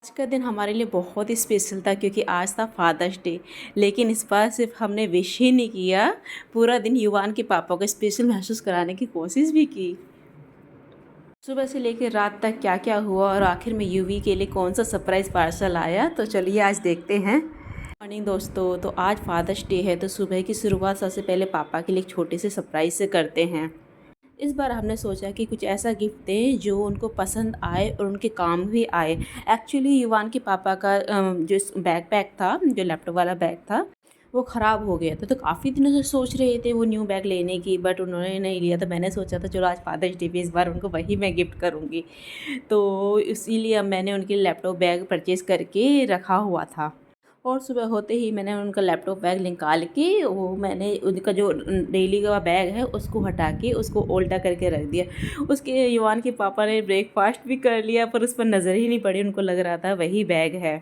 आज का दिन हमारे लिए बहुत ही स्पेशल था क्योंकि आज था फादर्स डे। लेकिन इस बार सिर्फ हमने विश ही नहीं किया, पूरा दिन युवान के पापा को स्पेशल महसूस कराने की कोशिश भी की। सुबह से लेकर रात तक क्या क्या हुआ और आखिर में यूवी के लिए कौन सा सरप्राइज़ पार्सल आया, तो चलिए आज देखते हैं। मॉर्निंग दोस्तों, तो आज फादर्स डे है तो सुबह की शुरुआत सबसे पहले पापा के लिए एक छोटे से सरप्राइज से करते हैं। इस बार हमने सोचा कि कुछ ऐसा गिफ्ट दें जो उनको पसंद आए और उनके काम भी आए। एक्चुअली युवान के पापा का जो बैकपैक था, जो लैपटॉप वाला बैग था, वो ख़राब हो गया था। तो काफ़ी दिनों से सोच रहे थे वो न्यू बैग लेने की, बट उन्होंने नहीं लिया। तो मैंने सोचा था चलो आज फादर्स डे पे इस बार उनको वही मैं गिफ्ट करूँगी। तो इसीलिए अब मैंने उनके लिए लैपटॉप बैग परचेज़ करके रखा हुआ था। और सुबह होते ही मैंने उनका लैपटॉप बैग निकाल के वो मैंने उनका जो डेली का बैग है उसको हटा के उसको उल्टा करके रख दिया। उसके युवान के पापा ने ब्रेकफास्ट भी कर लिया पर उस पर नज़र ही नहीं पड़ी, उनको लग रहा था वही बैग है।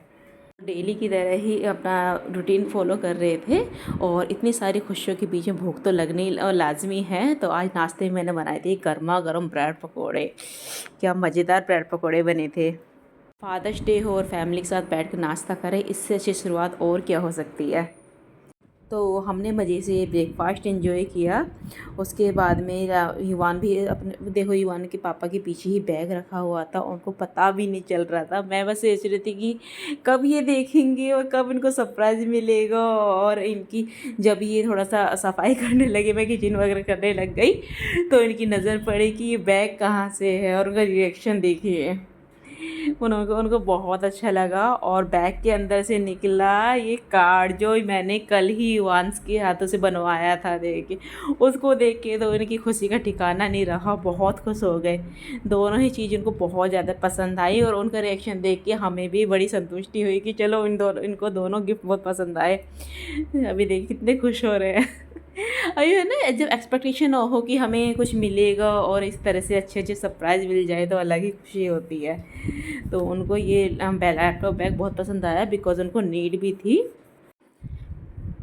डेली की तरह ही अपना रूटीन फॉलो कर रहे थे और इतनी सारी खुशियों के बीच में भूख तो लगनी लाजमी है। तो आज नाश्ते में मैंने बनाए थे गर्मा गर्म ब्रेड पकौड़े। क्या मज़ेदार ब्रेड पकौड़े बने थे। फादर्स डे हो और फैमिली के साथ बैठ कर नाश्ता करें, इससे अच्छी शुरुआत और क्या हो सकती है। तो हमने मज़े से ब्रेकफास्ट एंजॉय किया। उसके बाद में युवान भी अपने देखो, युवान के पापा के पीछे ही बैग रखा हुआ था, उनको पता भी नहीं चल रहा था। मैं बस सोच रही थी कि कब ये देखेंगे और कब इनको सरप्राइज़ मिलेगा। और इनकी जब ये थोड़ा सा सफाई करने लगे, मैं किचन वगैरह करने लग गई, तो इनकी नज़र पड़ी कि ये बैग कहाँ से है और उनका रिएक्शन देखिए। उनको बहुत अच्छा लगा और बैग के अंदर से निकला ये कार्ड जो मैंने कल ही युवांश के हाथों से बनवाया था। देखिए, उसको देख के तो इनकी खुशी का ठिकाना नहीं रहा, बहुत खुश हो गए। दोनों ही चीज़ उनको बहुत ज़्यादा पसंद आई और उनका रिएक्शन देख के हमें भी बड़ी संतुष्टि हुई कि चलो इनको दोनों गिफ्ट बहुत पसंद आए। अभी देखिए कितने खुश हो रहे हैं। अभी है ना, जब एक्सपेक्टेशन हो कि हमें कुछ मिलेगा और इस तरह से अच्छे अच्छे सरप्राइज़ मिल जाए तो अलग ही खुशी होती है। तो उनको ये लैपटॉप बैग बहुत पसंद आया बिकॉज़ उनको नीड भी थी।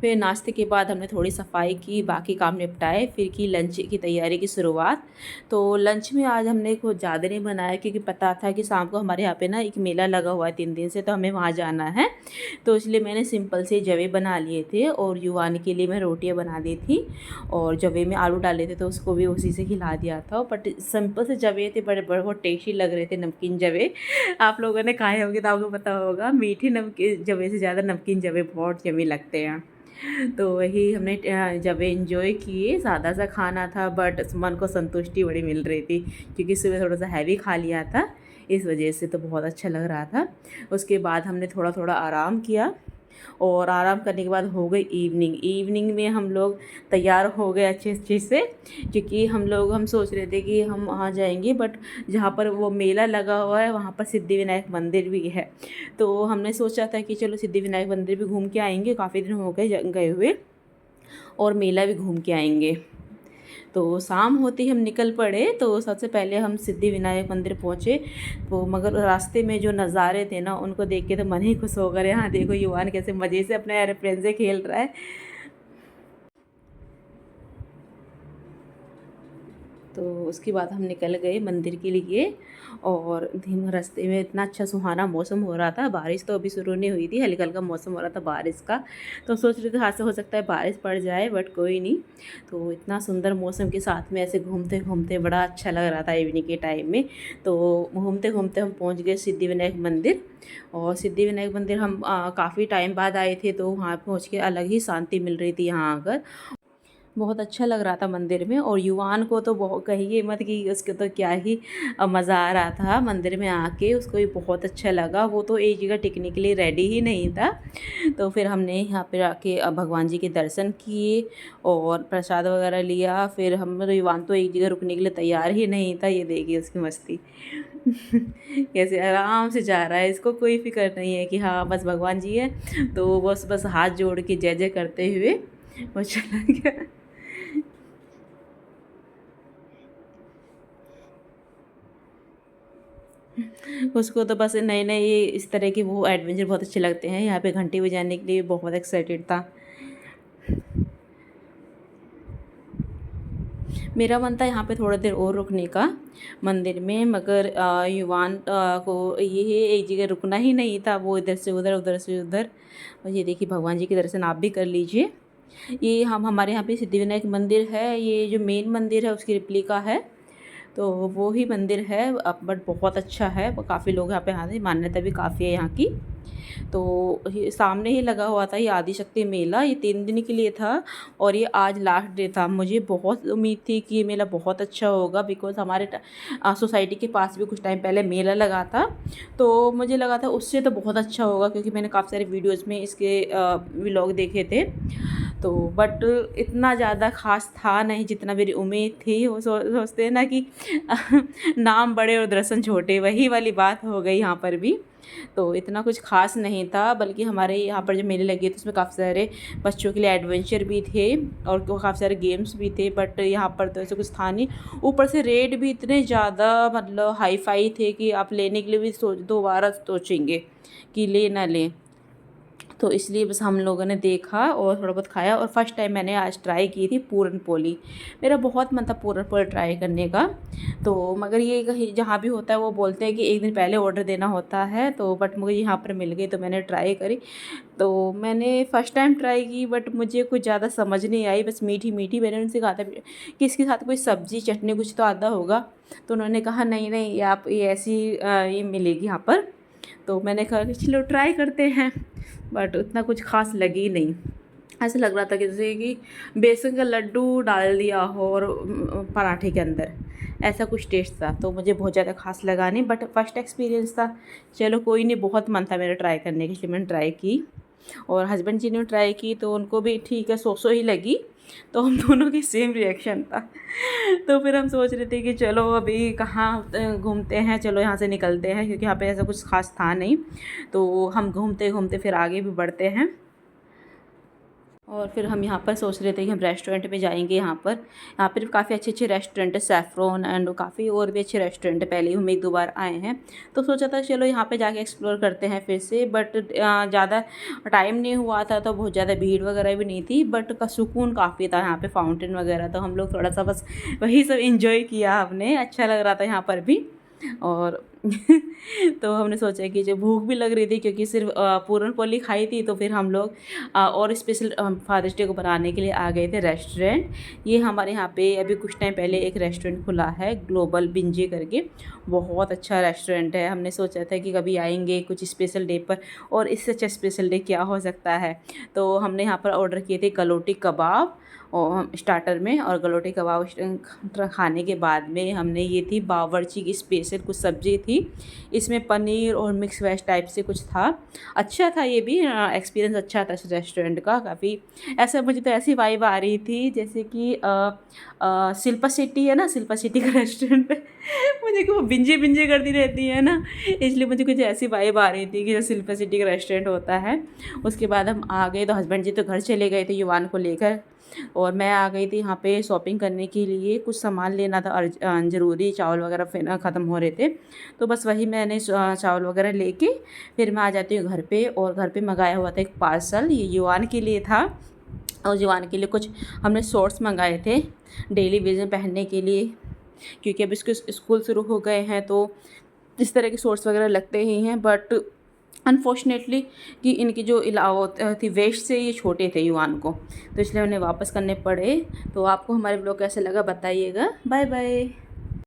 फिर नाश्ते के बाद हमने थोड़ी सफाई की, बाकी काम निपटाए, फिर की लंच की तैयारी की शुरुआत। तो लंच में आज हमने कुछ ज़्यादा नहीं बनाया क्योंकि पता था कि शाम को हमारे यहाँ पे ना एक मेला लगा हुआ है 3 दिन से, तो हमें वहाँ जाना है। तो इसलिए मैंने सिंपल से जवे बना लिए थे और युवान के लिए मैं रोटियाँ बना दी थी और जवे में आलू डाले थे तो उसको भी उसी से खिला दिया था। बट सिंपल से जवे थे, बड़े बड़े बहुत टेस्टी लग रहे थे, नमकीन जवे। आप लोगों ने खाए होंगे तो आपको पता होगा, मीठे नमकीन जवे से ज़्यादा नमकीन जवे बहुत यम्मी लगते हैं। तो वही हमने जब एंजॉय किए। सादा सा खाना था बट मन को संतुष्टि बड़ी मिल रही थी क्योंकि सुबह थोड़ा सा हैवी खा लिया था, इस वजह से तो बहुत अच्छा लग रहा था। उसके बाद हमने थोड़ा थोड़ा आराम किया और आराम करने के बाद हो गई इवनिंग। इवनिंग में हम लोग तैयार हो गए अच्छे अच्छे से क्योंकि हम सोच रहे थे कि हम वहाँ जाएंगे, बट जहाँ पर वो मेला लगा हुआ है वहाँ पर सिद्धिविनायक मंदिर भी है। तो हमने सोचा था कि चलो सिद्धिविनायक मंदिर भी घूम के आएंगे, काफ़ी दिन हो गए गए हुए, और मेला भी घूम के आएंगे। तो शाम होते ही हम निकल पड़े। तो सबसे पहले हम सिद्धिविनायक मंदिर पहुँचे। तो मगर रास्ते में जो नज़ारे थे ना, उनको देख के तो मन ही खुश हो गया। यहाँ देखो युवान कैसे मज़े से अपने एरोप्लेन से खेल रहा है। तो उसके बाद हम निकल गए मंदिर के लिए और धीमे रास्ते में इतना अच्छा सुहाना मौसम हो रहा था। बारिश तो अभी शुरू नहीं हुई थी, हल्का हल्का मौसम हो रहा था बारिश का। तो सोच रहे थे हाथ से हो सकता है बारिश पड़ जाए, बट कोई नहीं। तो इतना सुंदर मौसम के साथ में ऐसे घूमते घूमते बड़ा अच्छा लग रहा था इवनिंग के टाइम में। तो घूमते घूमते हम पहुँच गए सिद्धिविनायक मंदिर। और सिद्धिविनायक मंदिर हम काफ़ी टाइम बाद आए थे, तो वहाँ पहुँच के अलग ही शांति मिल रही थी यहाँ आकर। बहुत अच्छा लग रहा था मंदिर में। और युवान को तो बहुत कहिए मत कि उसके तो क्या ही मज़ा आ रहा था मंदिर में आके, उसको भी बहुत अच्छा लगा। वो तो एक जगह टिकने के लिए रेडी ही नहीं था। तो फिर हमने यहाँ पे आके भगवान जी के दर्शन किए और प्रसाद वगैरह लिया। फिर हम युवान तो एक जगह रुकने के लिए तैयार ही नहीं था। ये देखिए उसकी मस्ती। कैसे आराम से जा रहा है, इसको कोई फिक्र नहीं है कि हाँ बस भगवान जी है। तो बस बस हाथ जोड़ के जय जय करते हुए वो चला गया। उसको तो बस नए नए इस तरह के वो एडवेंचर बहुत अच्छे लगते हैं। यहाँ पे घंटी बजाने के लिए बहुत एक्साइटेड था। मेरा मन था यहाँ पे थोड़ा देर और रुकने का मंदिर में, मगर युवान को ये एक जगह रुकना ही नहीं था, वो इधर से उधर उधर से उधर। और ये देखिए भगवान जी के दर्शन आप भी कर लीजिए। ये हम हमारे यहाँ पे सिद्धिविनायक मंदिर है, ये जो मेन मंदिर है उसकी रिप्लिका है, तो वो ही मंदिर है। बट बहुत अच्छा है, काफ़ी लोग यहाँ पे आते हैं, मान्यता भी काफ़ी है यहाँ की। तो ये सामने ही लगा हुआ था ये आदिशक्ति मेला, ये 3 दिन के लिए था और ये आज लास्ट डे था। मुझे बहुत उम्मीद थी कि ये मेला बहुत अच्छा होगा, बिकॉज़ हमारे सोसाइटी के पास भी कुछ टाइम पहले मेला लगा था, तो मुझे लगा था उससे तो बहुत अच्छा होगा, क्योंकि मैंने काफ़ी सारे वीडियोज़ में इसके व्लॉग देखे थे। तो बट इतना ज़्यादा ख़ास था नहीं जितना मेरी उम्मीद थी। वो सोचते हैं ना कि नाम बड़े और दर्शन छोटे, वही वाली बात हो गई यहाँ पर भी। तो इतना कुछ ख़ास नहीं था, बल्कि हमारे यहाँ पर जो मेले लगे थे उसमें काफ़ी सारे बच्चों के लिए एडवेंचर भी थे और काफ़ी सारे गेम्स भी थे, बट यहाँ पर तो ऐसा कुछ था नहीं। ऊपर से रेट भी इतने ज़्यादा मतलब हाई फाई थे कि आप लेने के लिए भी दोबारा सोचेंगे कि ले ना लें। तो इसलिए बस हम लोगों ने देखा और थोड़ा बहुत खाया। और फर्स्ट टाइम मैंने आज ट्राई की थी पूरन पोली। मेरा बहुत मन था पूरन पोली ट्राई करने का, तो मगर ये कहीं जहाँ भी होता है वो बोलते हैं कि एक दिन पहले ऑर्डर देना होता है, तो बट मुझे यहाँ पर मिल गई तो मैंने ट्राई करी। तो मैंने फ़र्स्ट टाइम ट्राई की, बट मुझे कुछ ज़्यादा समझ नहीं आई, बस मीठी मीठी। मैंने उनसे कहा था कि इसके साथ कोई सब्ज़ी चटनी कुछ तो आता होगा, तो उन्होंने कहा नहीं नहीं, ये आप ये ऐसी ये मिलेगी यहाँ पर। तो मैंने कहा कि चलो ट्राई करते हैं, बट उतना कुछ खास लगी नहीं। ऐसा लग रहा था कि जैसे कि बेसन का लड्डू डाल दिया हो और पराठे के अंदर, ऐसा कुछ टेस्ट था। तो मुझे बहुत ज़्यादा खास लगा नहीं, बट फर्स्ट एक्सपीरियंस था, चलो कोई नहीं। बहुत मन था मेरा ट्राई करने के, इसलिए मैंने ट्राई की। और हस्बैंड जी ने ट्राई की तो उनको भी ठीक है, सो ही लगी। तो हम दोनों की सेम रिएक्शन था। तो फिर हम सोच रहे थे कि चलो अभी कहाँ घूमते हैं, चलो यहाँ से निकलते हैं, क्योंकि यहाँ पे ऐसा कुछ खास था नहीं। तो हम घूमते घूमते फिर आगे भी बढ़ते हैं। और फिर हम यहाँ पर सोच रहे थे कि हम रेस्टोरेंट में जाएंगे। यहाँ पर काफ़ी अच्छे अच्छे रेस्टोरेंट है, सैफ्रॉन एंड काफ़ी और भी अच्छे रेस्टोरेंट है, पहले ही हम 1-2 बार आए हैं। तो सोचा था चलो यहाँ पे जाके एक्सप्लोर करते हैं फिर से, बट ज़्यादा टाइम नहीं हुआ था, तो बहुत ज़्यादा भीड़ वगैरह भी नहीं थी, बट का सुकून काफ़ी था यहाँ पे, फाउंटेन वगैरह। तो हम लोग थोड़ा सा बस वही सब इंजॉय किया हमने, अच्छा लग रहा था यहाँ पर भी। और तो हमने सोचा कि जो भूख भी लग रही थी, क्योंकि सिर्फ पूरन पोली खाई थी, तो फिर हम लोग और स्पेशल फादर्स डे को बनाने के लिए आ गए थे रेस्टोरेंट। ये हमारे यहाँ पे अभी कुछ टाइम पहले एक रेस्टोरेंट खुला है, ग्लोबल बिंजे करके, बहुत अच्छा रेस्टोरेंट है। हमने सोचा था कि कभी आएंगे कुछ स्पेशल डे पर, और इससे अच्छा स्पेशल डे क्या हो सकता है। तो हमने यहाँ पर ऑर्डर किए थे गलोटी कबाब और स्टार्टर में, और गलोटी कबाब खाने के बाद में हमने ये थी बावर्ची की स्पेशल कुछ सब्ज़ी थी, इसमें पनीर और मिक्स वेज टाइप से कुछ था। अच्छा था, ये भी एक्सपीरियंस अच्छा था इस रेस्टोरेंट का काफ़ी। ऐसा मुझे तो ऐसी वाइब आ रही थी जैसे कि शिल्पा शेट्टी है ना, शिल्पा शेट्टी का रेस्टोरेंट मुझे कि वो बिंजे बिंजे करती रहती है ना, इसलिए मुझे कुछ ऐसी वाइब आ रही थी कि जो शिल्पा शेट्टी का रेस्टोरेंट होता है। उसके बाद हम आ गए, तो हस्बैंड जी तो घर चले गए थे युवान को लेकर, और मैं आ गई थी यहाँ पे शॉपिंग करने के लिए। कुछ सामान लेना था ज़रूरी, चावल वगैरह फिर ख़त्म हो रहे थे, तो बस वही मैंने चावल वगैरह लेके फिर मैं आ जाती हूँ घर पे। और घर पे मंगाया हुआ था एक पार्सल, ये युवान के लिए था, और युवान के लिए कुछ हमने शॉर्ट्स मंगाए थे डेली वेज में पहनने के लिए, क्योंकि अब इसके स्कूल शुरू हो गए हैं, तो इस तरह के शॉर्ट्स वगैरह लगते ही हैं। बट अनफॉर्चुनेटली कि इनकी जो इलाव थी वेस्ट से ये छोटे थे युवान को, तो इसलिए उन्हें वापस करने पड़े। तो आपको हमारे ब्लॉग कैसे लगा बताइएगा। Bye bye.